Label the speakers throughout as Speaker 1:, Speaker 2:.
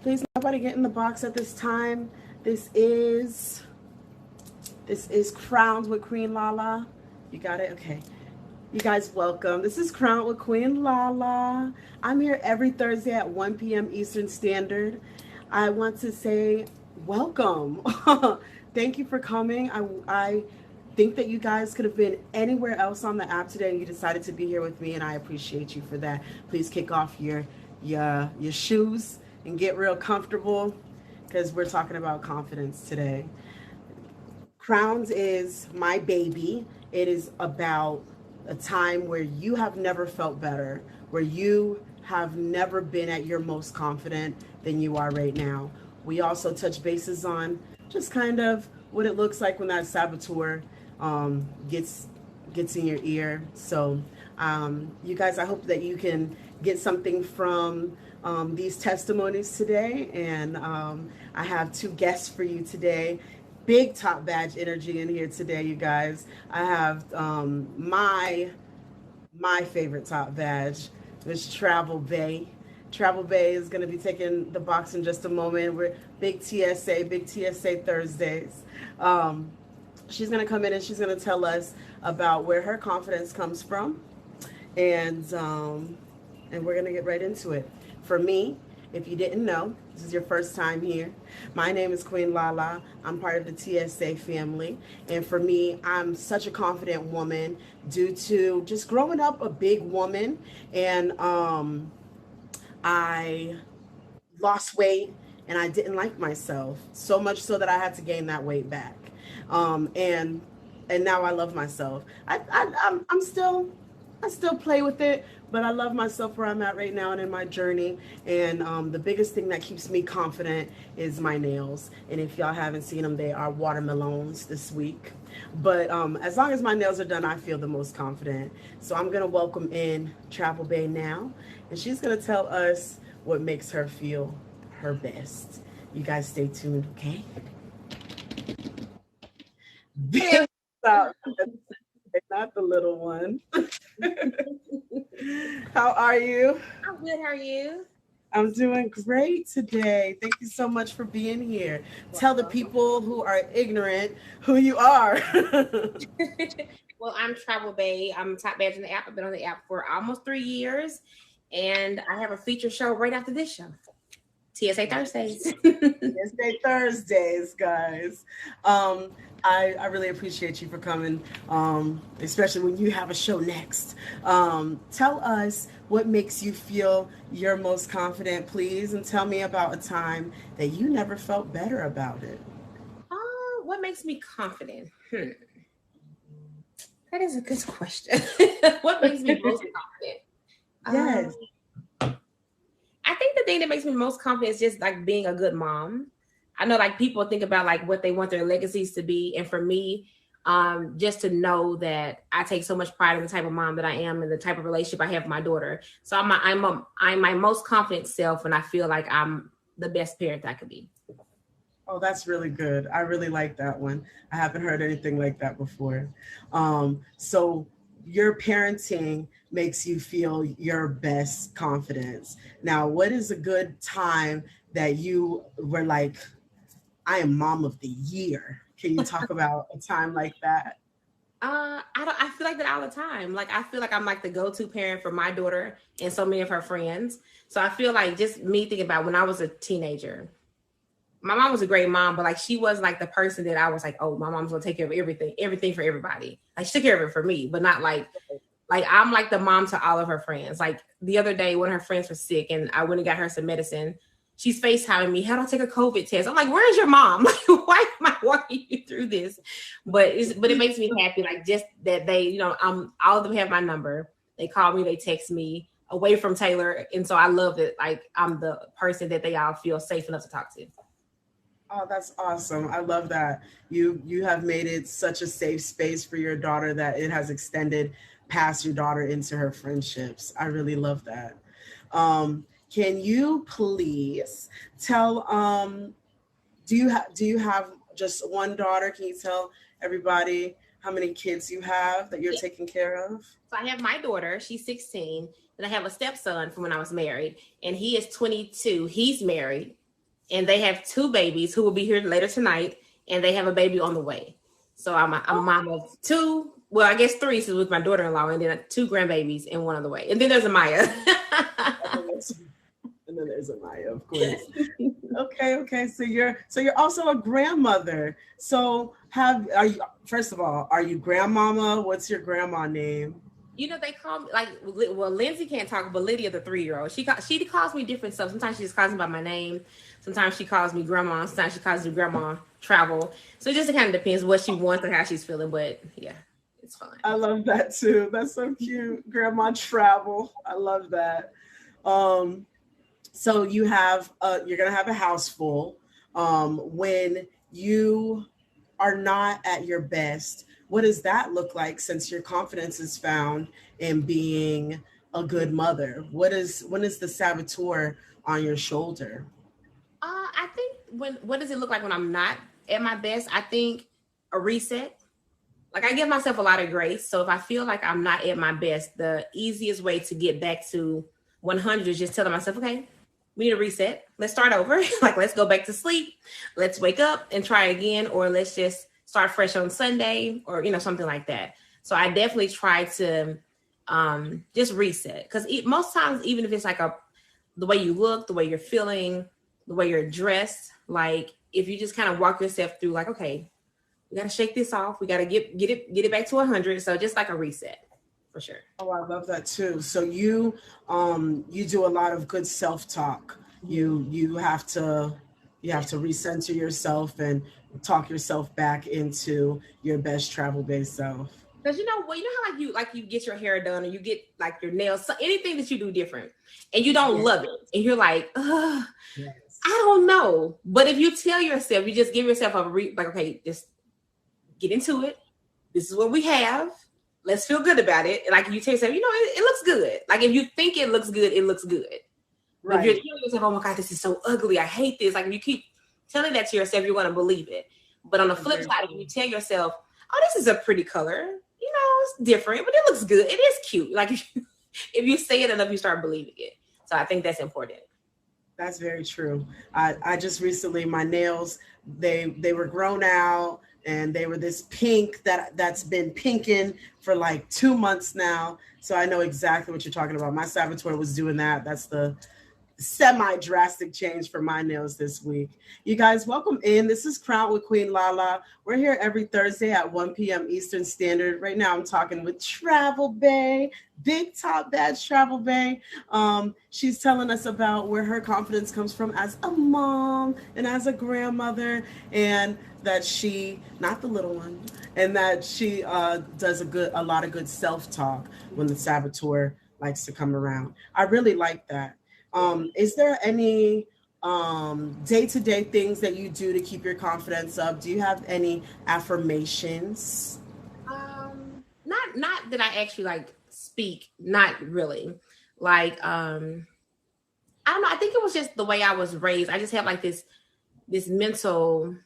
Speaker 1: Please, nobody get in the box at this time. This is Crowns with Queen Lala. You got it? Okay. You guys, welcome. This is Crown with Queen Lala. I'm here every Thursday at 1 p.m. Eastern Standard. I want to say welcome. Thank you for coming. I think that you guys could have been anywhere else on the app today and you decided to be here with me, and I appreciate you for that. Please kick off your shoes and get real comfortable because we're talking about confidence today. Crowns is my baby. It is about a time where you have never felt better, where you have never been at your most confident than you are right now. We also touch bases on just kind of what it looks like when that saboteur gets in your ear. So you guys, I hope that you can get something from these testimonies today. And I have two guests for you today. Big top badge energy in here today, you guys. I have my favorite top badge, Miss Travel Bay. Travel Bay is going to be taking the box in just a moment. We're big TSA Thursdays. She's going to come in and she's going to tell us about where her confidence comes from, and we're going to get right into it. For me, if you didn't know, this is your first time here, my name is Queen Lala. I'm part of the TSA family. And for me, I'm such a confident woman due to just growing up a big woman. And I lost weight and I didn't like myself, so much so that I had to gain that weight back. And now I love myself. I still play with it, but I love myself where I'm at right now and in my journey. And the biggest thing that keeps me confident is my nails. And if y'all haven't seen them, they are watermelons this week. But as long as my nails are done, I feel the most confident. So I'm going to welcome in Travel Bay now. And she's going to tell us what makes her feel her best. You guys stay tuned, okay? Not the little one. How are you?
Speaker 2: I'm good. How are you?
Speaker 1: I'm doing great today. Thank you so much for being here. Tell the people who are ignorant who you are.
Speaker 2: Well, I'm Travel Bay. I'm top badge in the app. I've been on the app for almost 3 years, and I have a feature show right after this show. TSA Thursdays.
Speaker 1: TSA Thursdays, guys. I really appreciate you for coming, especially when you have a show next. Tell us what makes you feel your most confident, please, and tell me about a time that you never felt better about it.
Speaker 2: What makes me confident? That is a good question. What makes me most confident?
Speaker 1: Yes.
Speaker 2: I think the thing that makes me most confident is just like being a good mom. I know like people think about like what they want their legacies to be. And for me, just to know that I take so much pride in the type of mom that I am and the type of relationship I have with my daughter. So I'm my most confident self, and I feel like I'm the best parent I could be.
Speaker 1: Oh, that's really good. I really like that one. I haven't heard anything like that before. So your parenting makes you feel your best confidence. Now, what is a good time that you were like, I am mom of the year? Can you talk about a time like that?
Speaker 2: I feel like that all the time. Like I feel like I'm like the go-to parent for my daughter and so many of her friends. So I feel like just me thinking about when I was a teenager, my mom was a great mom, but like she was like the person that I was like, oh, my mom's gonna take care of everything for everybody. Like she took care of it for me, but not like I'm like the mom to all of her friends. Like the other day when her friends were sick and I went and got her some medicine, she's FaceTiming me, how do I take a COVID test? I'm like, where's your mom? Like, why am I walking you through this? But it makes me happy, like just that they, you know, all of them have my number. They call me, they text me away from Taylor. And so I love that like I'm the person that they all feel safe enough to talk to.
Speaker 1: Oh, that's awesome. I love that. You have made it such a safe space for your daughter that it has extended past your daughter into her friendships. I really love that. Can you please tell, do you have just one daughter? Can you tell everybody how many kids you have that you're taking care of?
Speaker 2: So I have my daughter, she's 16, and I have a stepson from when I was married, and he is 22. He's married. and they have two babies who will be here later tonight, and they have a baby on the way. So I'm a mom of two. Well, I guess three, so with my daughter-in-law, and then two grandbabies and one on the way. And then there's a Maya.
Speaker 1: And then there's a Maya, of course. Okay. So you're also a grandmother. So are you, first of all, are you grandmama? What's your grandma name?
Speaker 2: You know, they call me like, well, Lindsay can't talk, but Lydia, the 3-year-old, she calls me different stuff. Sometimes she just calls me by my name. Sometimes she calls me grandma. Sometimes she calls me grandma travel. So it just kind of depends what she wants and how she's feeling. But yeah, it's fun.
Speaker 1: I love that too. That's so cute. Grandma travel. I love that. So you're gonna have a house full. When you are not at your best, what does that look like since your confidence is found in being a good mother? When is the saboteur on your shoulder?
Speaker 2: I think what does it look like when I'm not at my best? I think a reset. Like, I give myself a lot of grace. So if I feel like I'm not at my best, the easiest way to get back to 100 is just telling myself, okay, we need a reset. Let's start over. Like, let's go back to sleep. Let's wake up and try again, or let's just start fresh on Sunday, or, something like that. So I definitely try to just reset, because most times, even if it's like the way you look, the way you're feeling, the way you're dressed, like, if you just kind of walk yourself through, like, okay, we got to shake this off. We got to get it back to 100. So just like a reset, for sure.
Speaker 1: Oh, I love that too. So you do a lot of good self-talk. You have to recenter yourself and talk yourself back into your best travel-based self.
Speaker 2: Because how like you get your hair done, or you get like your nails, so anything that you do different, and you don't love it, and you're like, ugh, yes. I don't know. But if you tell yourself, you just give yourself like, okay, just get into it. This is what we have. Let's feel good about it. Like, you tell yourself, it looks good. Like, if you think it looks good, it looks good. Right. If you're telling yourself, oh my God, this is so ugly, I hate this. Like, if you keep telling that to yourself, you're going to believe it. But on the flip side, if you tell yourself, oh, this is a pretty color, it's different, but it looks good. It is cute. Like, if you say it enough, you start believing it. So I think that's important.
Speaker 1: That's very true. I just recently, my nails, they were grown out, and they were this pink that's been pinking for like 2 months now. So I know exactly what you're talking about. My saboteur was doing that. That's the semi-drastic change for my nails this week. You guys, welcome in. This is Crown with QueenLala. We're here every Thursday at 1 p.m. Eastern Standard. Right now I'm talking with Travel Bae, Big Top Badge Travel Bae. She's telling us about where her confidence comes from as a mom and as a grandmother, and that she, not the little one, and that she does a lot of good self-talk when the saboteur likes to come around. I really like that. Is there any day-to-day things that you do to keep your confidence up? Do you have any affirmations?
Speaker 2: Not that I actually like speak, not really. Like, I don't know. I think it was just the way I was raised. I just have like this mental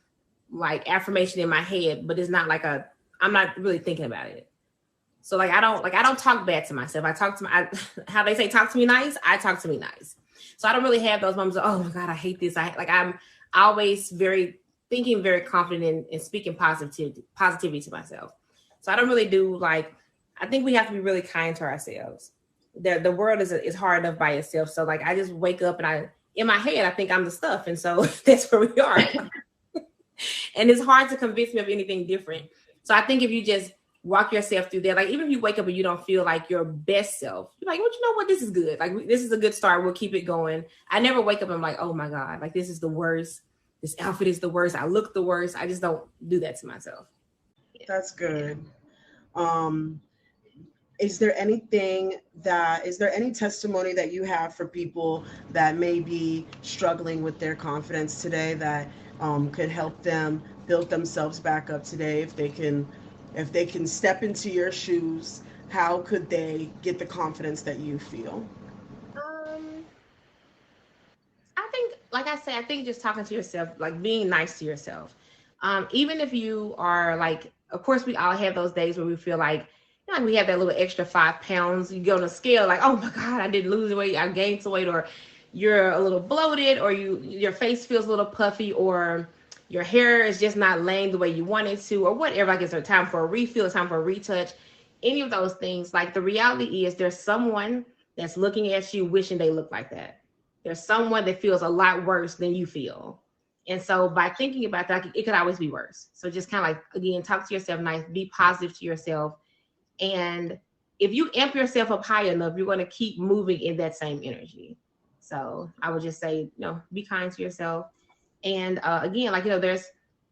Speaker 2: like affirmation in my head, but it's not like I'm not really thinking about it. So like, I don't talk bad to myself. I talk to how they say, talk to me nice. I talk to me nice. So I don't really have those moments of, oh my God, I hate this. I'm always thinking very confident in speaking positivity to myself. So I don't really do like, I think we have to be really kind to ourselves. The world is hard enough by itself. So like, I just wake up and in my head, I think I'm the stuff. And so that's where we are. And it's hard to convince me of anything different. So I think if you just walk yourself through there, like even if you wake up and you don't feel like your best self, you're like, well, you know what, this is good. Like, this is a good start. We'll keep it going. I never wake up and I'm like, oh my God, like this is the worst. This outfit is the worst. I look the worst. I just don't do that to myself.
Speaker 1: That's good. Is there any testimony that you have for people that may be struggling with their confidence today that could help them build themselves back up today? If they can step into your shoes, how could they get the confidence that you feel?
Speaker 2: I think, like I said, I think just talking to yourself, like being nice to yourself. Even if you are like, of course, we all have those days where we feel like we have that little extra 5 pounds. You go on a scale like, oh my God, I didn't lose weight, I gained some weight, or you're a little bloated, or your face feels a little puffy, or your hair is just not laying the way you want it to, or whatever, like it's a time for a refill, it's time for a retouch, any of those things, like the reality is there's someone that's looking at you wishing they look like that. There's someone that feels a lot worse than you feel. And so by thinking about that, it could always be worse. So just kind of like, again, talk to yourself nice, be positive to yourself. And if you amp yourself up high enough, you're going to keep moving in that same energy. So I would just say, be kind to yourself. And again, like,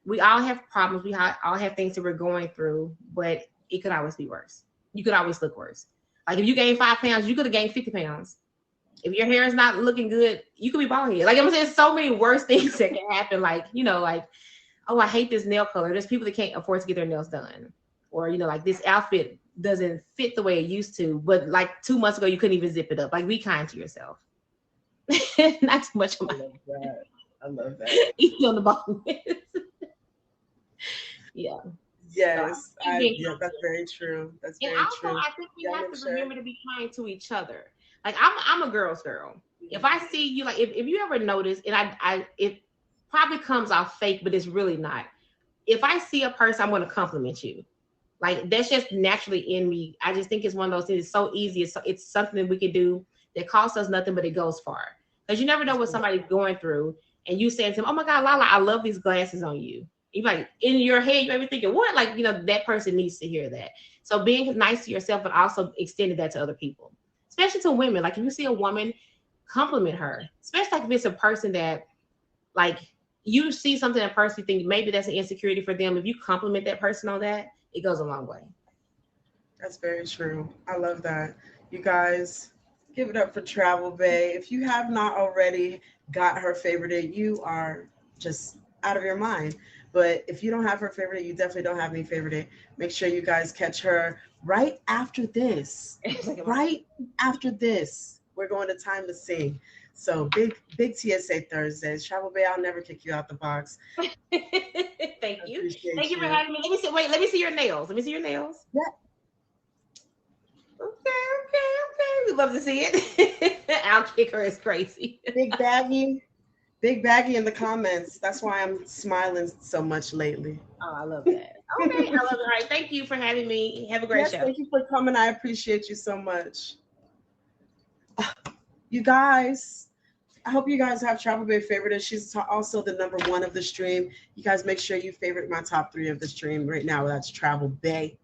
Speaker 2: we all have problems. All have things that we're going through, but it could always be worse. You could always look worse. Like if you gain 5 pounds, you could have gained 50 pounds. If your hair is not looking good, you could be bald head. Like I'm saying, so many worse things that can happen. Like, oh, I hate this nail color. There's people that can't afford to get their nails done. Or, like this outfit doesn't fit the way it used to, but like 2 months ago, you couldn't even zip it up. Like, be kind to yourself. Not too much of my.
Speaker 1: I love that.
Speaker 2: Eat on the bottom. Yeah.
Speaker 1: Yes. Yeah, that's very true. That's very true.
Speaker 2: I think we have to remember to be kind to each other. Like I'm a girl's girl. If I see you, like if you ever notice, and it probably comes off fake, but it's really not. If I see a person, I'm going to compliment you. Like that's just naturally in me. I just think it's one of those things. It's so easy. It's something that we can do that costs us nothing, but it goes far. Because you never know what somebody's going through, and you saying to them, "Oh my God, Lala, I love these glasses on you." You like in your head, you may be thinking, "What?" Like that person needs to hear that. So being nice to yourself, but also extending that to other people, especially to women. Like if you see a woman, compliment her, especially like if it's a person that, like, you see something in a person, you think maybe that's an insecurity for them. If you compliment that person on that, it goes a long way.
Speaker 1: That's very true. I love that. You guys, give it up for Travel Bay. If you have not already got her favorite, you are just out of your mind. But if you don't have her favorite, you definitely don't have any favorite. Make sure you guys catch her right after this. Right after this, we're going to Time to Sing. So big TSA Thursdays. Travel Bay, I'll never kick you out the box.
Speaker 2: Thank you. Thank you for having me. Let me see. Wait, let me see your nails. Let me see your nails.
Speaker 1: Yeah.
Speaker 2: Okay. We love to see it. Our kicker is crazy.
Speaker 1: Big baggy in the comments. That's why I'm smiling so much lately.
Speaker 2: Oh, I love that. Okay, I love it. All right, thank you for having me. Have a great show.
Speaker 1: Thank you for coming. I appreciate you so much. You guys, I hope you guys have Travel Bay favorite. She's also the #1 of the stream. You guys make sure you favorite my top 3 of the stream right now. That's Travel Bay,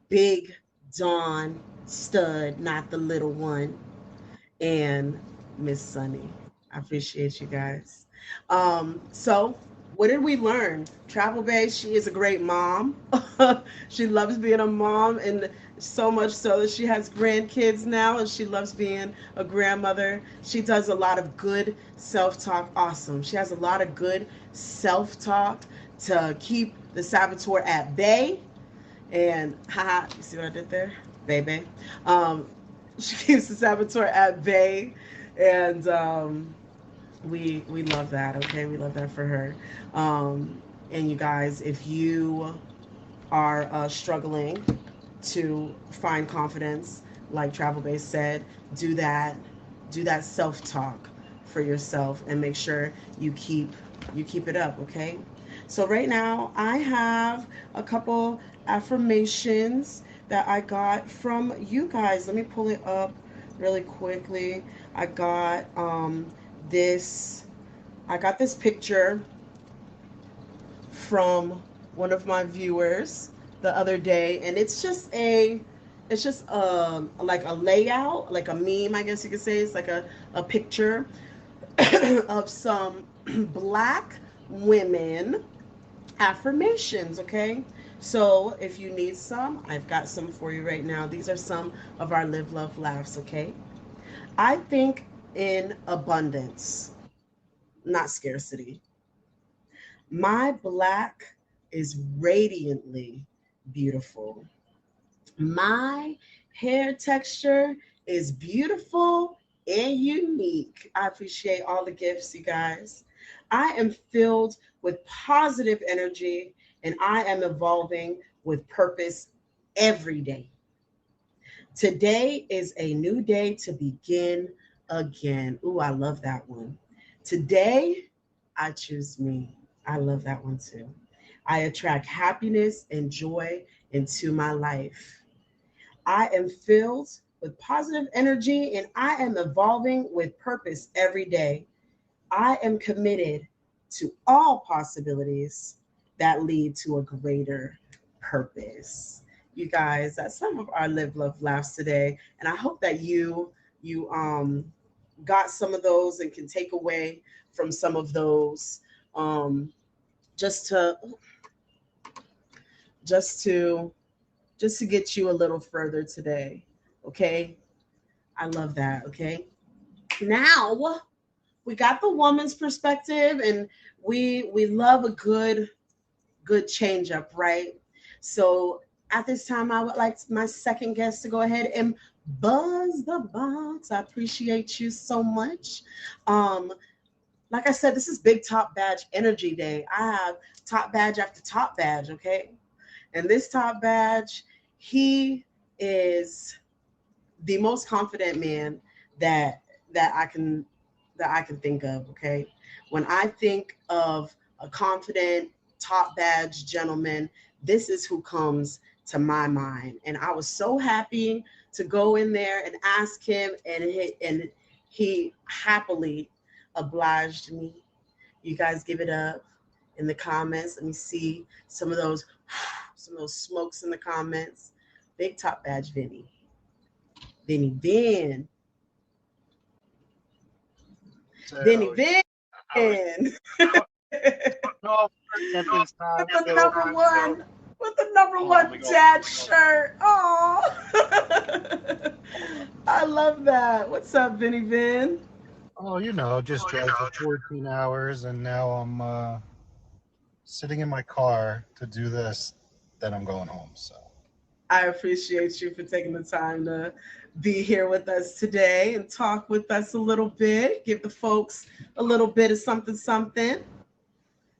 Speaker 1: Big Dawn Stud, not the little one, and Miss Sunny. I appreciate you guys. So what did we learn? Travel Bay, she is a great mom. She loves being a mom, and so much so that she has grandkids now, and she loves being a grandmother. She does a lot of good self-talk. Awesome. She has a lot of good self-talk to keep the saboteur at bay. And haha, you see what I did there? Baby. She keeps the saboteur at bay. And we love that. Okay, we love that for her. And you guys, if you are struggling to find confidence, like Travel Bay said, do that self-talk for yourself, and make sure you keep it up. Okay, so right now I have a couple affirmations that I got from you guys. Let me pull it up really quickly. I got this picture from one of my viewers the other day, and it's just like a layout, like a meme, I guess you could say. It's like a picture of some Black women affirmations. Okay, so if you need some, I've got some for you right now. These are some of our Live Love Laughs. Okay, I think in abundance, not scarcity. My Black is radiantly beautiful. My hair texture is beautiful and unique. I appreciate all the gifts, you guys. I am filled with positive energy, and I am evolving with purpose every day. Today is a new day to begin again. Ooh, I love that one. Today, I choose me. I love that one too. I attract happiness and joy into my life. I am filled with positive energy and I am evolving with purpose every day. I am committed to all possibilities that lead to a greater purpose. You guys, that's some of our live, love, laughs today, and I hope that you got some of those and can take away from some of those, um, just to just to just to get you a little further today. Okay, I love that. Okay, now we got the woman's perspective, and we love a good change up, right? So at this time, I would like my second guest to go ahead and buzz the box. I appreciate you so much. Um, like I said, this is Big Top Badge Energy Day. I have top badge after top badge, okay? And this top badge, he is the most confident man that that I can that I can think of. Okay, when I think of a confident top badge gentleman, this is who comes to my mind. And I was so happy to go in there and ask him, and he happily obliged me. You guys give it up in the comments. Let me see some of those smokes in the comments. Big top badge Vinny. Vinny Vin. Vinny
Speaker 3: So,
Speaker 1: Vin.
Speaker 3: I no, at this time,
Speaker 1: With the
Speaker 3: so
Speaker 1: number one. With the number
Speaker 3: oh,
Speaker 1: one dad shirt. Oh. I love that. What's up, Vinny Vin?
Speaker 3: just drove for 14 hours, and now I'm sitting in my car to do this. Then I'm going home. So,
Speaker 1: I appreciate you for taking the time to be here with us today and talk with us a little bit. Give the folks a little bit of something, something.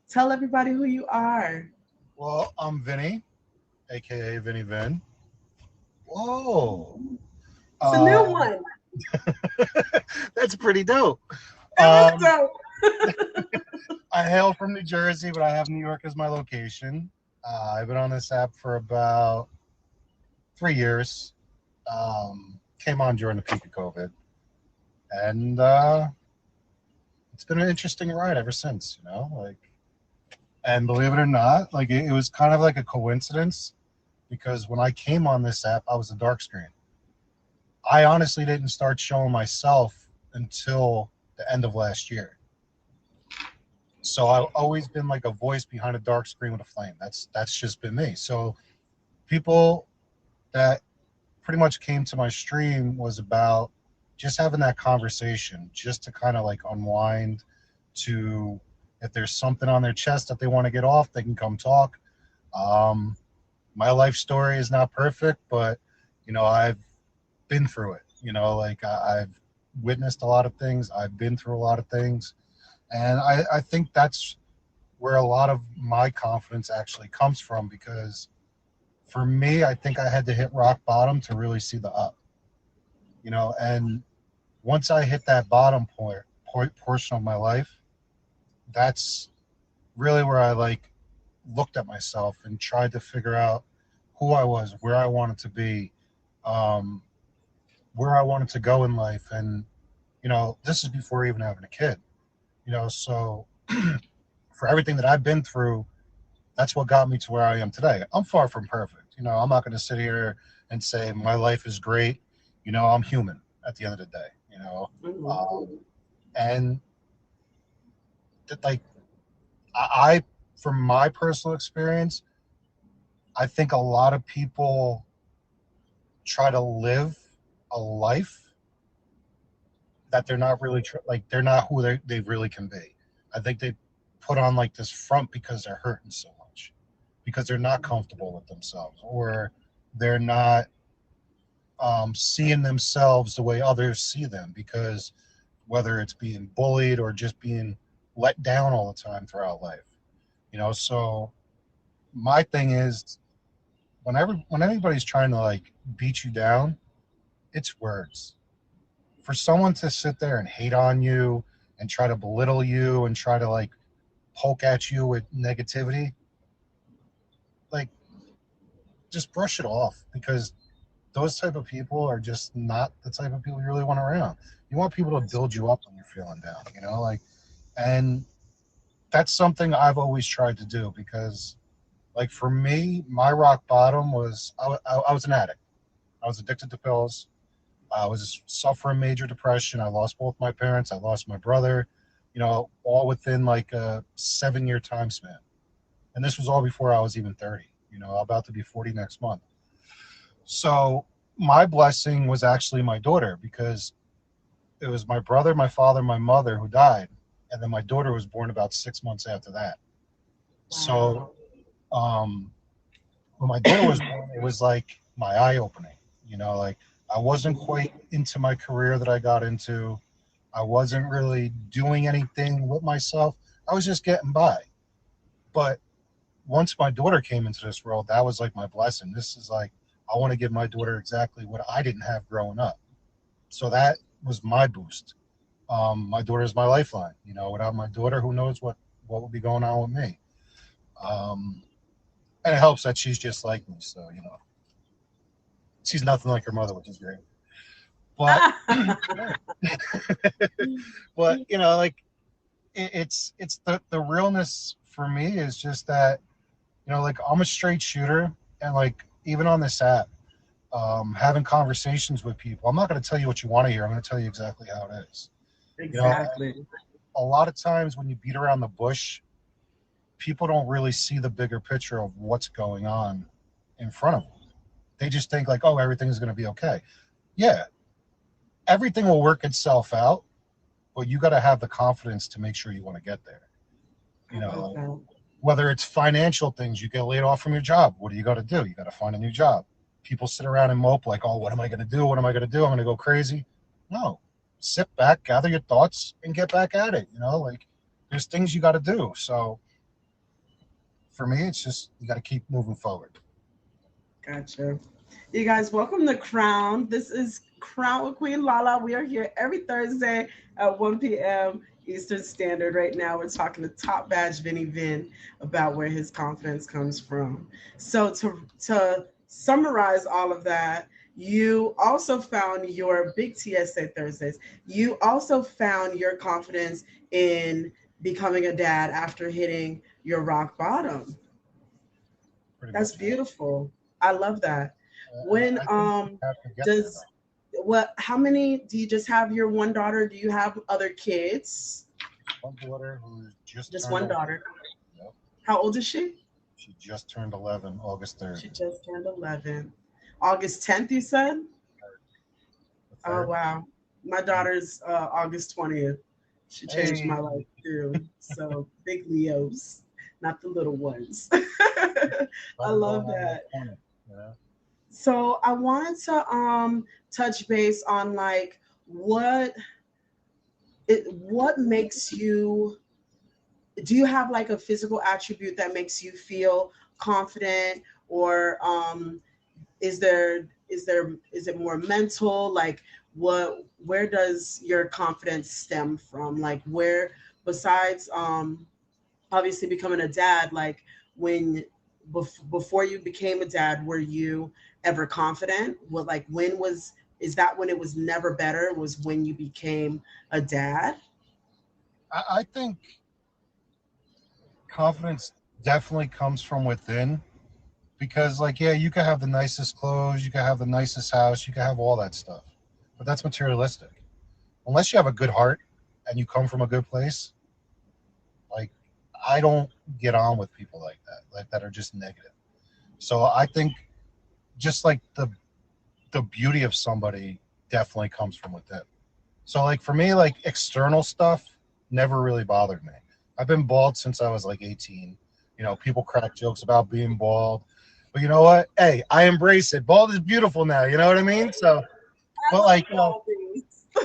Speaker 1: Tell everybody who you are.
Speaker 3: well, I'm Vinny, aka Vinny Vin. Whoa,
Speaker 1: It's a new
Speaker 3: um,
Speaker 1: one.
Speaker 3: that's pretty dope.
Speaker 1: It is
Speaker 3: Um,
Speaker 1: dope.
Speaker 3: I hail from New Jersey, but I have New York as my location. I've been on this app for about 3 years. Came on during the peak of COVID, and it's been an interesting ride ever since. And believe it or not, like it was kind of like a coincidence because when I came on this app, I was a dark screen. I honestly didn't start showing myself until the end of last year. So I've always been like a voice behind a dark screen with a flame. That's just been me. So people that pretty much came to my stream was about just having that conversation, just to kind of like unwind, to if there's something on their chest that they want to get off, they can come talk. Um, my life story is not perfect, but I've been through it. I've witnessed a lot of things. I've been through a lot of things, and I think that's where a lot of my confidence actually comes from because for me, I think I had to hit rock bottom to really see the up, and once I hit that bottom portion of my life, that's really where I like looked at myself and tried to figure out who I was, where I wanted to be, um, where I wanted to go in life. And, this is before even having a kid, so for everything that I've been through, that's what got me to where I am today. I'm far from perfect. I'm not going to sit here and say my life is great. I'm human at the end of the day,
Speaker 1: Mhm.
Speaker 3: and like I, from my personal experience, I think a lot of people try to live a life that they're not really like they're not who they really can be. I think they put on like this front because they're hurting so much, because they're not comfortable with themselves, or they're not seeing themselves the way others see them, because whether it's being bullied or just being let down all the time throughout life, so my thing is when anybody's trying to like beat you down, it's words. for someone to sit there and hate on you and try to belittle you and try to like poke at you with negativity, like just brush it off, because those type of people are just not the type of people you really want around. You want people to build you up when you're feeling down, you know, like, and that's something I've always tried to do, because like for me, my rock bottom was I was an addict. I was addicted to pills. I was suffering major depression. I lost both my parents. I lost my brother, you know, all within like a 7-year time span. And this was all before I was even 30, you know, about to be 40 next month. So my blessing was actually my daughter, because it was my brother, my father, my mother who died. And then my daughter was born about 6 months after that. So when my daughter was born, it was like my eye opening, you know, like I wasn't quite into my career that I got into. I wasn't really doing anything with myself. I was just getting by. But once my daughter came into this world, that was like my blessing. This is like, I want to give my daughter exactly what I didn't have growing up. So that was my boost. My daughter is my lifeline. You know, without my daughter, who knows what would be going on with me. And it helps that she's just like me. So, you know, she's nothing like her mother, which is great. But, but you know, like it's the realness for me is just that, you know, like I'm a straight shooter, and like even on this app, having conversations with people, I'm not going to tell you what you want to hear. I'm going to tell you exactly how it is.
Speaker 1: Exactly.
Speaker 3: You know, a lot of times when you beat around the bush, people don't really see the bigger picture of what's going on in front of them. They just think like, oh, everything's going to be okay. Yeah, everything will work itself out, but you got to have the confidence to make sure you want to get there. You know, whether it's financial things, you get laid off from your job. What do you got to do? You got to find a new job. People sit around and mope like, oh, what am I going to do? What am I going to do? I'm going to go crazy. No, sit back, gather your thoughts, and get back at it. You know, like there's things you got to do. So for me, it's just you got to keep moving forward.
Speaker 1: Gotcha. You guys, welcome to Crown. This is Crown with Queen Lala. We are here every Thursday at 1 p.m. Eastern Standard. Right now, we're talking to Top Badge Vinny Vin about where his confidence comes from. So to summarize all of that, you also found your big TSA Thursdays. You also found your confidence in becoming a dad after hitting your rock bottom. That's beautiful. I love that. When does what how many do you just have your one daughter? Do you have other kids?
Speaker 3: One daughter who's
Speaker 1: just one daughter.
Speaker 3: Yep.
Speaker 1: How old is she?
Speaker 3: She just turned 11 August 3rd.
Speaker 1: She just turned 11. August 10th, you said? Oh, wow. My daughter's August 20th. She changed my life too. So big Leos, not the little ones. I love that.
Speaker 3: Yeah.
Speaker 1: So I wanted to touch base on like what makes you, do you have like a physical attribute that makes you feel confident, or is it more mental? Like where does your confidence stem from? Like where, besides obviously becoming a dad, like before you became a dad, were you ever confident? What, like is that when it was never better, was when you became a dad?
Speaker 3: I think confidence definitely comes from within, because like, yeah, you can have the nicest clothes, you can have the nicest house, you can have all that stuff, but that's materialistic. Unless you have a good heart and you come from a good place, like I don't get on with people like that are just negative. So I think just like the beauty of somebody definitely comes from within. So like for me, like external stuff never really bothered me. I've been bald since I was like 18. You know, people crack jokes about being bald, but you know what? Hey, I embrace it. Bald is beautiful now. You know what I mean? So, but like, you know,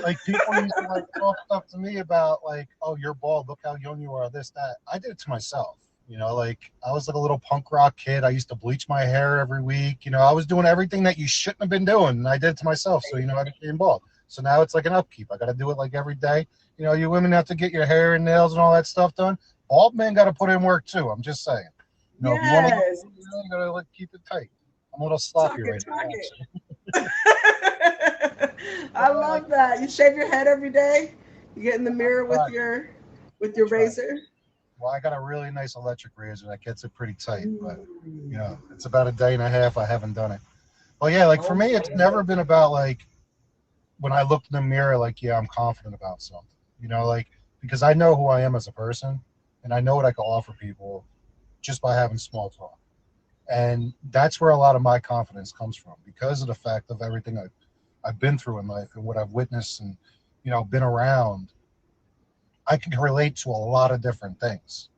Speaker 3: like people used to like talk stuff to me about like, oh, you're bald. Look how young you are. This, that. I did it to myself. You know, like I was like a little punk rock kid. I used to bleach my hair every week. You know, I was doing everything that you shouldn't have been doing, and I did it to myself. So, you know, I became bald. So now it's like an upkeep. I got to do it like every day. You know, you women have to get your hair and nails and all that stuff done. Bald men got to put in work too. I'm just saying. You know, if you want to,
Speaker 1: Yes.
Speaker 3: you got to like, keep it tight. I'm a little sloppy
Speaker 1: Talk it,
Speaker 3: right now,
Speaker 1: talk
Speaker 3: actually.
Speaker 1: it.
Speaker 3: But
Speaker 1: I love that. You shave your head every day. You get in the mirror
Speaker 3: I
Speaker 1: with
Speaker 3: I
Speaker 1: your
Speaker 3: try.
Speaker 1: razor.
Speaker 3: Well, I got a really nice electric razor that gets it pretty tight, but you
Speaker 1: Mm.
Speaker 3: know, it's about a day and a half. I haven't done it. Well, yeah, like for me, it's
Speaker 1: Okay.
Speaker 3: never been about like when I look in the mirror, like, yeah, I'm confident about something, you know, like because I know who I am as a person and I know what I can offer people just by having small talk. And that's where a lot of my confidence comes from because of the fact of everything I've been through in life and what I've witnessed and, you know, been around. I can relate to a lot of different things,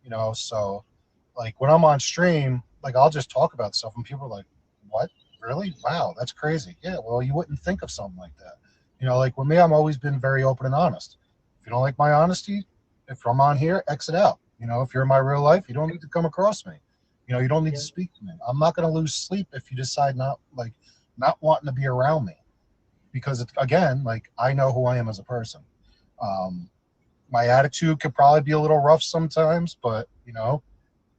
Speaker 3: you know, so like when I'm on stream, like I'll just talk about stuff and people are like, what? Really? Wow, that's crazy. Yeah, well, you wouldn't think of something like that. You know, like with me, I've always been very open and honest. If you don't like my honesty, if I'm on here, exit out. You know, if you're in my real life, you don't need to come across me. You know, you don't need to
Speaker 1: Yeah.
Speaker 3: speak to me. I'm not going to lose sleep if you decide not wanting to be around me because it's, again, like I know who I am as a person. Um, my attitude could probably be a little rough sometimes, but you know,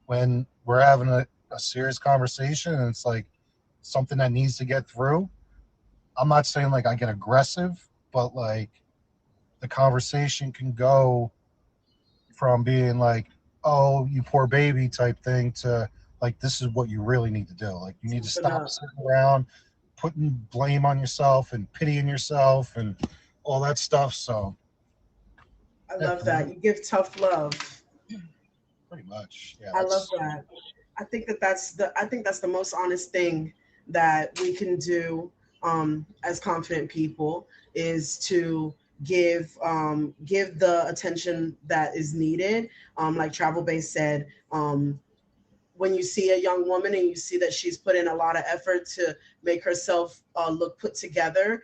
Speaker 3: when we're having a serious conversation and it's like something that needs to get through, I'm not saying like I get aggressive, but like the conversation can go from being like, oh, you poor baby type thing to like, this is what you really need to do. Like, you need to
Speaker 1: Open
Speaker 3: stop
Speaker 1: up.
Speaker 3: sitting around putting blame on yourself and pitying yourself and all that stuff. So,
Speaker 1: I
Speaker 3: yeah,
Speaker 1: love
Speaker 3: for me,
Speaker 1: that. You give tough love.
Speaker 3: pretty much. Yeah,
Speaker 1: I love
Speaker 3: that's
Speaker 1: that. I think that's the most honest thing that we can do as confident people is to give the attention that is needed. Like Travel Base said, when you see a young woman and you see that she's put in a lot of effort to make herself look put together,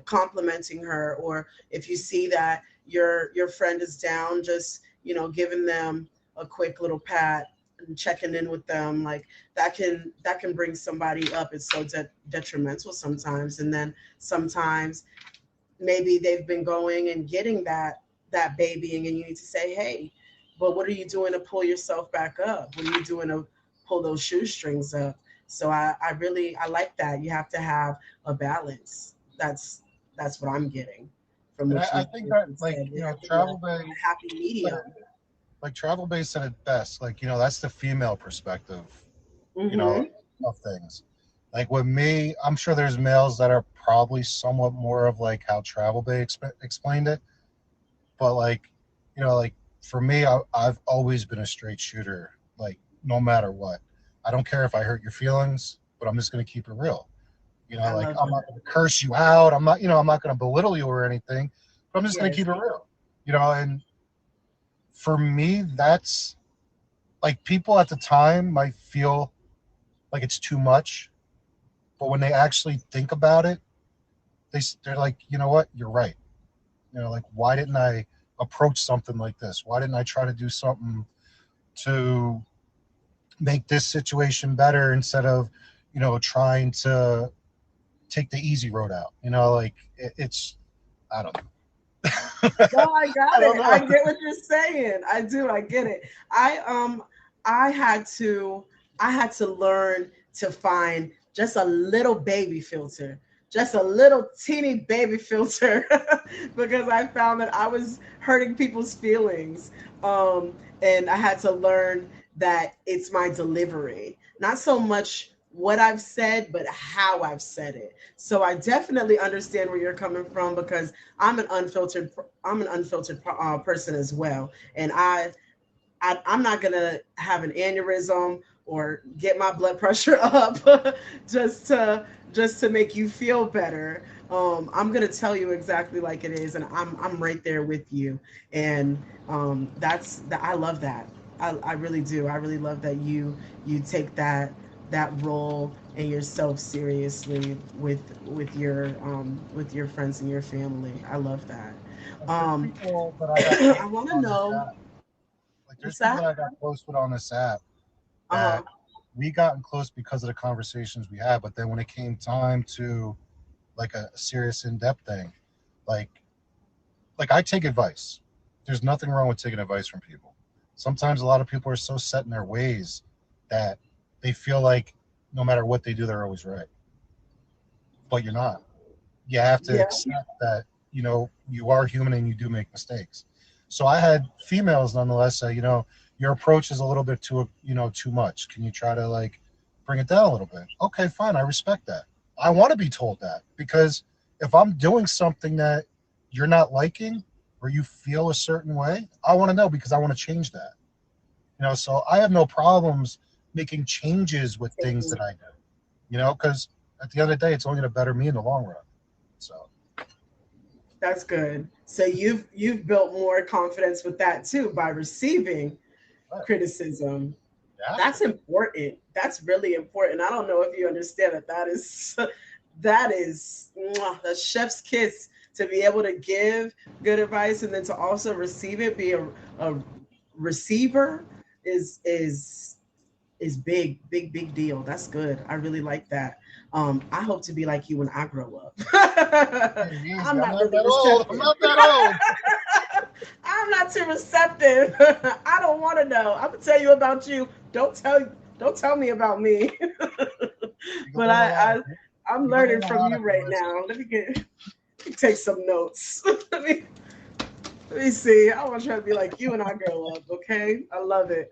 Speaker 1: complimenting her, or if you see that your friend is down, just giving them a quick little pat and checking in with them, like that can bring somebody up. It's so detrimental sometimes, and then sometimes maybe they've been going and getting that babying, and you need to say, hey, but what are you doing to pull yourself back up? What are you doing to pull those shoestrings up? So I like that. You have to have a balance. That's what I'm getting from
Speaker 3: and
Speaker 1: what
Speaker 3: I
Speaker 1: you,
Speaker 3: think
Speaker 1: what
Speaker 3: that
Speaker 1: you
Speaker 3: like
Speaker 1: said.
Speaker 3: you
Speaker 1: There
Speaker 3: know
Speaker 1: has to be
Speaker 3: travel
Speaker 1: a
Speaker 3: day
Speaker 1: happy
Speaker 3: like
Speaker 1: medium.
Speaker 3: travel base said it best. Like, you know, that's the female perspective, you know,
Speaker 1: Mm-hmm.
Speaker 3: of things. Like with me, I'm sure there's males that are probably somewhat more of like how travel bay explained it. But like, you know, like for me, I've always been a straight shooter, like no matter what. I don't care if I hurt your feelings, but I'm just going to keep it real. You know,
Speaker 1: I
Speaker 3: like
Speaker 1: love
Speaker 3: I'm not
Speaker 1: that.
Speaker 3: going to curse you out. I'm not, you know, I'm not going to belittle you or anything, but I'm just going to
Speaker 1: Yes.
Speaker 3: keep it real. You know, and for me, that's like people at the time might feel like it's too much, but when they actually think about it, they're like, you know what, you're right. You know, like why didn't I approach something like this? Why didn't I try to do something to make this situation better instead of, you know, trying to take the easy road out? You know, like it's I don't know.
Speaker 1: No, I
Speaker 3: I
Speaker 1: got
Speaker 3: don't
Speaker 1: it. I
Speaker 3: know.
Speaker 1: get what you're saying. I do. I get it. I had to learn to find just a little baby filter, just a little teeny baby filter, because I found that I was hurting people's feelings. And I had to learn that it's my delivery, not so much what I've said, but how I've said it. So I definitely understand where you're coming from, because I'm an unfiltered person as well, and I'm not gonna have an aneurysm or get my blood pressure up just to make you feel better. I'm gonna tell you exactly like it is, and I'm right there with you. And I love that. I really do. I really love that you take that role and yourself seriously with your friends and your family. I love that.
Speaker 3: Like there's
Speaker 1: Um,
Speaker 3: people that I got close
Speaker 1: I want
Speaker 3: with
Speaker 1: to
Speaker 3: on this
Speaker 1: know
Speaker 3: app. Like there's
Speaker 1: what's
Speaker 3: people
Speaker 1: that.
Speaker 3: that I got close with on this app
Speaker 1: Uh
Speaker 3: that we gotten close because of the conversations we had. But then when it came time to like a serious in-depth thing, like I take advice. There's nothing wrong with taking advice from people. Sometimes a lot of people are so set in their ways that they feel like no matter what they do, they're always right. But you're not. You have to
Speaker 1: Yeah.
Speaker 3: accept that, you are human and you do make mistakes. So I had females nonetheless say, your approach is a little bit too much. Can you try to like bring it down a little bit? Okay, fine. I respect that. I want to be told that because if I'm doing something that you're not liking or you feel a certain way, I want to know because I want to change that. So I have no problems making changes with things that I do, because at the end of the day, it's only going to better me in the long run. So
Speaker 1: That's good. So you've built more confidence with that too by receiving
Speaker 3: right.
Speaker 1: criticism.
Speaker 3: Yeah.
Speaker 1: That's important. That's really important. I don't know if you understand that. That is the chef's kiss to be able to give good advice and then to also receive it, be a receiver is big, big, big deal. That's good. I really like that. I hope to be like you when I grow up.
Speaker 3: Hey, easy.
Speaker 1: I'm
Speaker 3: I'm
Speaker 1: not
Speaker 3: not
Speaker 1: really
Speaker 3: that old. I'm
Speaker 1: receptive.
Speaker 3: not that old.
Speaker 1: I'm not too receptive. I don't want to know. I'm gonna tell you about you. Don't tell me about me.
Speaker 3: You can
Speaker 1: But
Speaker 3: learn a lot.
Speaker 1: I'm
Speaker 3: You can
Speaker 1: learning
Speaker 3: learn a
Speaker 1: from
Speaker 3: lot
Speaker 1: you
Speaker 3: if you
Speaker 1: right
Speaker 3: listen.
Speaker 1: now. Let me take some notes. Let me see. I want to try to be like you when I grow up. Okay, I love it.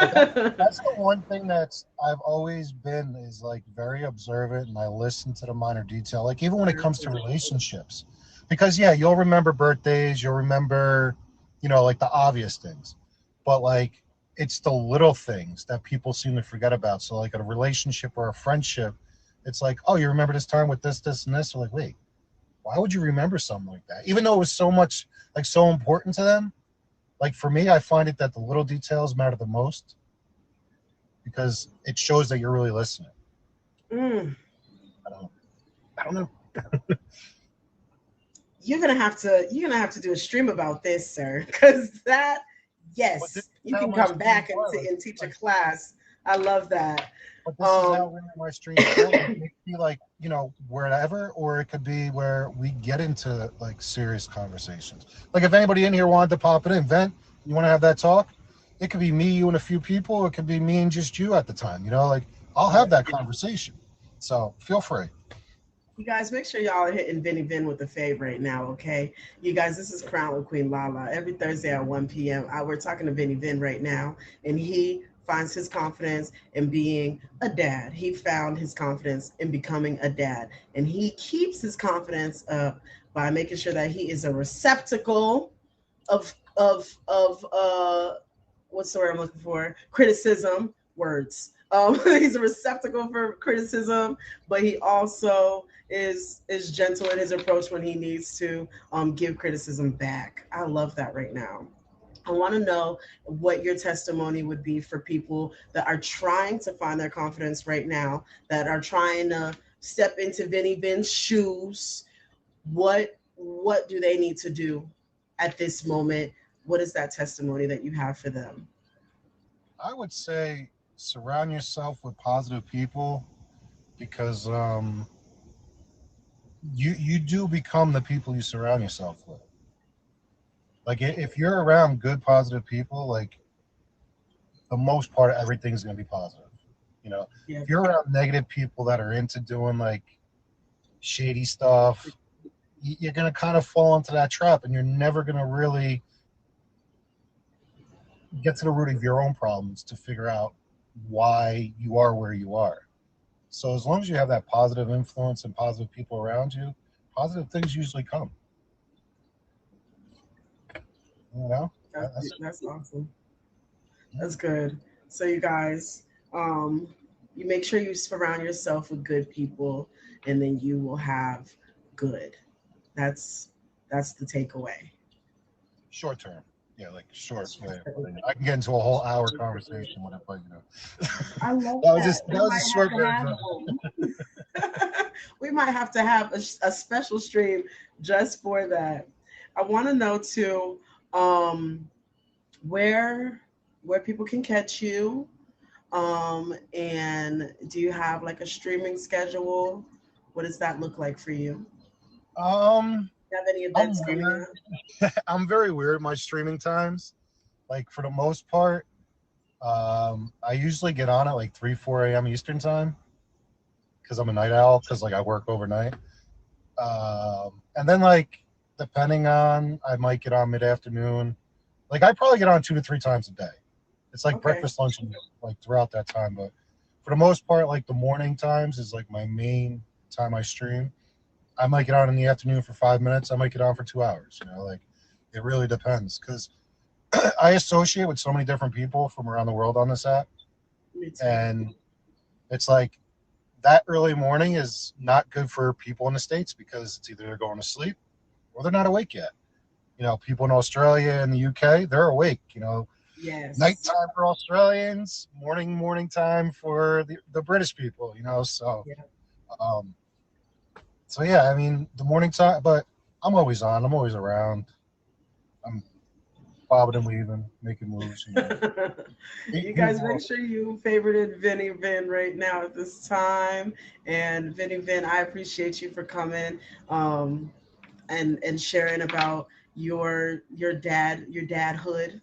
Speaker 3: Yeah, that's the one thing that's I've always been is like very observant and I listen to the minor detail. Like even when it comes to relationships, because yeah, you'll remember birthdays, you'll remember, like the obvious things, but like it's the little things that people seem to forget about. So like a relationship or a friendship, it's like, oh, you remember this time with this, and this. They're like, wait, why would you remember something like that? Even though it was so much like so important to them. Like for me, I find it that the little details matter the most because it shows that you're really listening.
Speaker 1: Mm,
Speaker 3: I don't, I don't know.
Speaker 1: you're gonna have to do a stream about this, sir, because that
Speaker 3: But this
Speaker 1: yes,
Speaker 3: is
Speaker 1: you
Speaker 3: how
Speaker 1: can
Speaker 3: my
Speaker 1: come
Speaker 3: streams
Speaker 1: back and,
Speaker 3: are.
Speaker 1: and teach a
Speaker 3: Like,
Speaker 1: class. I love that.
Speaker 3: but this is how
Speaker 1: Um,
Speaker 3: really my streams flow. Like, it could be like wherever, or it could be where we get into like serious conversations. Like if anybody in here wanted to pop it in, vent, you want to have that talk. It could be me, you, and a few people. It could be me and just you at the time. Like I'll have that conversation. So feel free.
Speaker 1: you guys make sure y'all are hitting Vinny Vin with the fave right now, okay? You guys, this is Crown with Queen Lala. Every Thursday at 1 p.m. We're talking to Vinny Vin right now, and he finds his confidence in being a dad. He found his confidence in becoming a dad, and he keeps his confidence up by making sure that he is a receptacle of what's the word I'm looking for? Criticism, words. He's a receptacle for criticism, but he also is gentle in his approach when he needs to give criticism back. I love that right now. I want to know what your testimony would be for people that are trying to find their confidence right now, that are trying to step into Vinny Vin's shoes. What do they need to do at this moment? What is that testimony that you have for them?
Speaker 3: I would say surround yourself with positive people because you do become the people you surround yourself with. Like if you're around good positive people, like the most part, everything's gonna be positive.
Speaker 1: Yeah.
Speaker 3: If you're around negative people that are into doing like shady stuff, you're gonna kind of fall into that trap, and you're never gonna really get to the root of your own problems to figure out why you are where you are. So as long as you have that positive influence and positive people around you, positive things usually come. You know,
Speaker 1: That's
Speaker 3: that's
Speaker 1: that's awesome. That's good. So you guys, um, you make sure you surround yourself with good people, and then you will have good. That's that's the takeaway.
Speaker 3: short term. Yeah, like short way of putting it. I can get into a whole hour conversation with it, but
Speaker 1: I love
Speaker 3: that was
Speaker 1: that.
Speaker 3: just
Speaker 1: We
Speaker 3: that was a
Speaker 1: might have
Speaker 3: short
Speaker 1: to
Speaker 3: version
Speaker 1: have
Speaker 3: of it.
Speaker 1: we might have to have a special stream just for that. I want to know too, um, where where people can catch you, and do you have like a streaming schedule? What does that look like for you?
Speaker 3: Um,
Speaker 1: Do you have any
Speaker 3: I'm
Speaker 1: events coming
Speaker 3: weird.
Speaker 1: up?
Speaker 3: I'm very weird. My streaming times, like for the most part, I usually get on at like 3, 4 a.m. Eastern time because I'm a night owl. Because like I work overnight. And then like depending on, I might get on mid afternoon. Like I probably get on 2 to 3 times a day. It's like
Speaker 1: Okay.
Speaker 3: breakfast, lunch, and like throughout that time. But for the most part, like the morning times is like my main time I stream. I might get on in the afternoon for 5 minutes. I might get on for 2 hours. Like it really depends because I associate with so many different people from around the world on this app,
Speaker 1: Me too.
Speaker 3: and it's like that early morning is not good for people in the States because it's either they're going to sleep or they're not awake yet. People in Australia and the UK, they're awake.
Speaker 1: Yes.
Speaker 3: Nighttime for Australians, morning time for the British people.
Speaker 1: Yeah.
Speaker 3: Um, so yeah, I mean the morning time, but I'm always on. I'm always around. I'm bobbing and weaving, making moves.
Speaker 1: You
Speaker 3: Meeting
Speaker 1: guys make
Speaker 3: people.
Speaker 1: sure you favorited Vinny Vin right now at this time. And Vinny Vin, I appreciate you for coming and sharing about your dadhood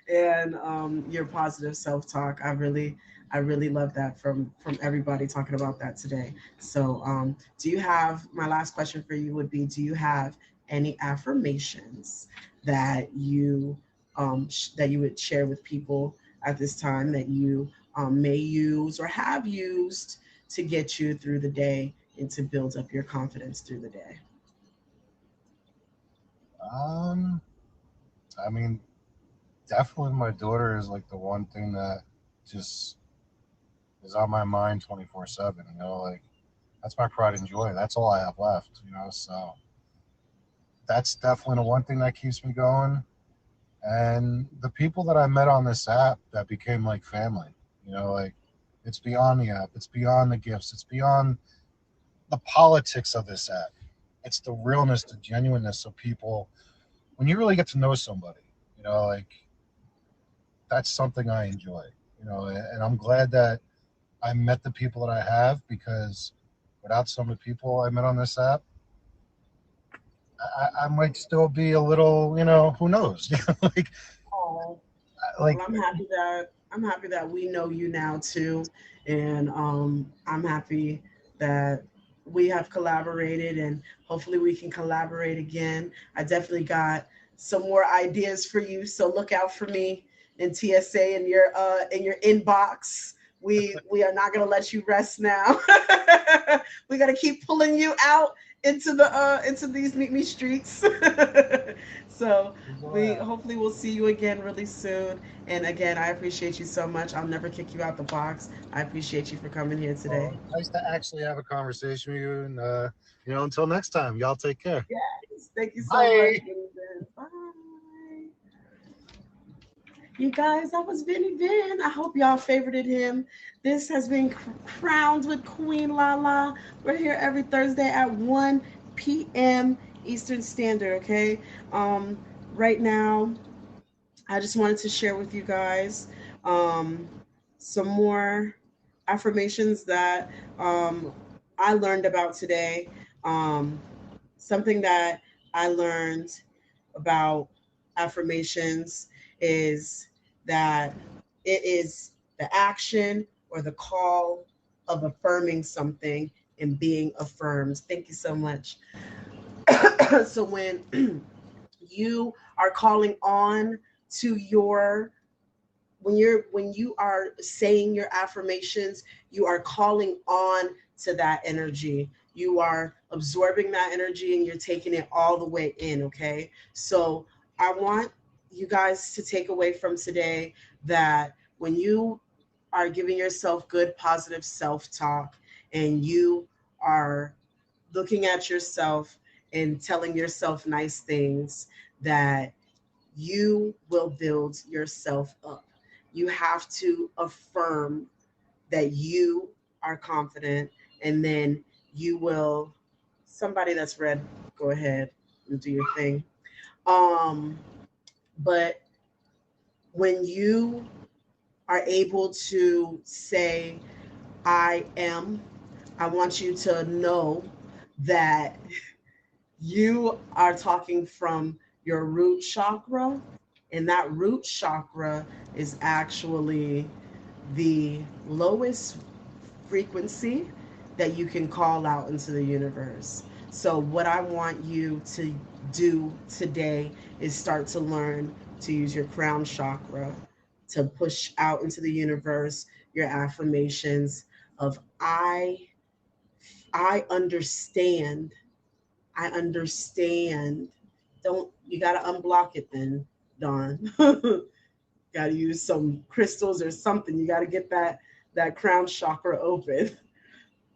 Speaker 1: and your positive self-talk. I really love that from everybody talking about that today. So do you have my last question for you would be, do you have any affirmations that that you would share with people at this time that you may use or have used to get you through the day and to build up your confidence through the day?
Speaker 3: Um, I mean, definitely my daughter is like the one thing that just is on my mind 24/7. Like that's my pride and joy. That's all I have left. So that's definitely the one thing that keeps me going. And the people that I met on this app that became like family. Like it's beyond the app. It's beyond the gifts. It's beyond the politics of this app. It's the realness, the genuineness of people. When you really get to know somebody, like that's something I enjoy. And I'm glad that I met the people that I have because without some of the people I met on this app, I might still be a little, who knows? like,
Speaker 1: Oh,
Speaker 3: like,
Speaker 1: well, I'm happy that we know you now too, and I'm happy that we have collaborated, and hopefully we can collaborate again. I definitely got some more ideas for you, so look out for me in TSA in your inbox. We are not gonna let you rest now. We gotta keep pulling you out into these meet me streets. So we hopefully we'll see you again really soon. And again, I appreciate you so much. I'll never kick you out the box. I appreciate you for coming here today.
Speaker 3: well, nice to actually have a conversation with you. And, until next time, y'all take care.
Speaker 1: Yes, thank you so much,
Speaker 3: Bye.
Speaker 1: Vinny. Bye. You guys, that was Vinny Vin. I hope y'all favorited him. This has been Crowns with Queen Lala. We're here every Thursday at 1 p.m. Eastern Standard, okay? Um, right now, I just wanted to share with you guys um, some more affirmations that I learned about today. Um, Something that I learned about affirmations is that it is the action or the call of affirming something and being affirmed. Thank you so much. So when you are calling on to your when you are saying your affirmations, you are calling on to that energy. You are absorbing that energy and you're taking it all the way in, okay? So I want you guys to take away from today that when you are giving yourself good positive self-talk and you are looking at yourself and telling yourself nice things, that you will build yourself up. You have to affirm that you are confident, and then you will. Somebody that's read, go ahead and do your thing. Um, but when you are able to say, I am I want you to know that you are talking from your root chakra, and that root chakra is actually the lowest frequency that you can call out into the universe. So, what I want you to do today is start to learn to use your crown chakra to push out into the universe your affirmations of I understand. I understand. Don't you got to unblock it then, Dawn. Got to use some crystals or something. You got to get that crown chakra open.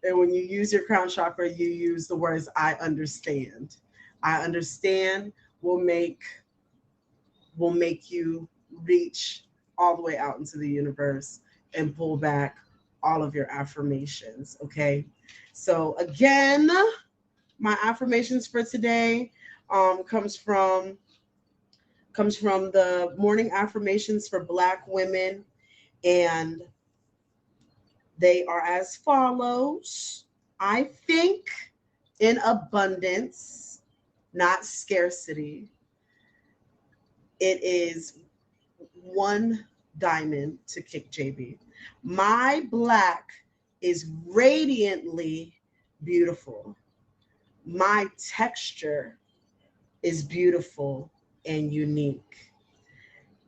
Speaker 1: And when you use your crown chakra, you use the words I understand. I understand will make you reach all the way out into the universe and pull back all of your affirmations, okay? So again, my affirmations for today comes from the morning affirmations for Black women, and they are as follows. I think in abundance, not scarcity. It is one diamond to kick JB. My Black is radiantly beautiful. My texture is beautiful and unique.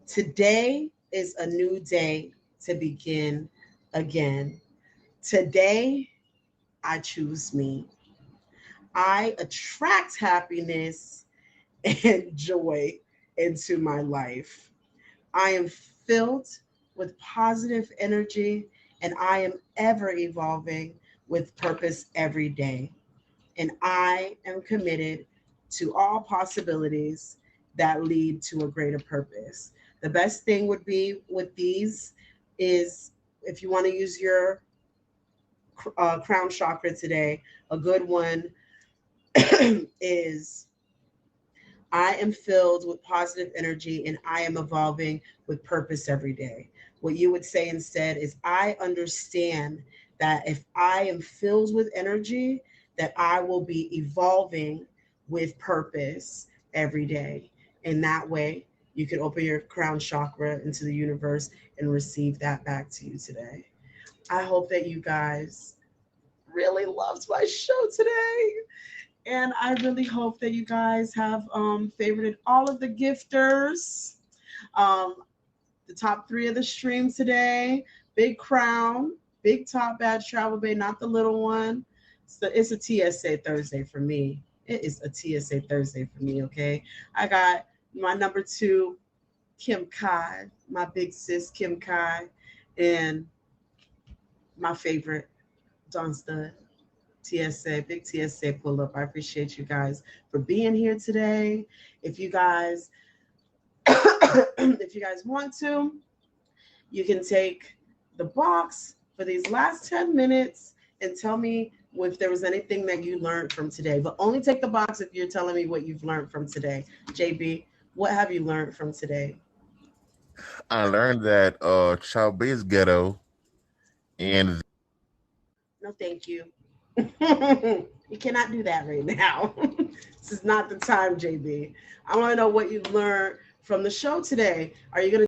Speaker 1: Today is a new day to begin again. Today, I choose me. I attract happiness and joy into my life. I am filled with positive energy, and I am ever evolving with purpose every day. And I am committed to all possibilities that lead to a greater purpose. The best thing would be with these is if you want to use your crown chakra today, a good one is I am filled with positive energy and I am evolving with purpose every day. What you would say instead is I understand that if I am filled with energy, that I will be evolving with purpose every day. And that way you can open your crown chakra into the universe and receive that back to you today. I hope that you guys really loved my show today. And I really hope that you guys have favorited all of the gifters. Um, the top three of the stream today: Big Crown, Big Top Badge Travel Bay, not the little one. So it's a TSA Thursday for me. It is a TSA Thursday for me, okay? I got my number two, Kim Kai, my big sis, Kim Kai, and my favorite, Dawn Stud. TSA, big TSA pull up. I appreciate you guys for being here today. If you guys if you guys want to, you can take the box for these last 10 minutes and tell me if there was anything that you learned from today. But only take the box if you're telling me what you've learned from today. JB, what have you learned from today?
Speaker 4: I learned that Chow Bay is ghetto, and
Speaker 1: No, thank you. You cannot do that right now. This is not the time, JB. I want to know what you learned from the show today. Are you going to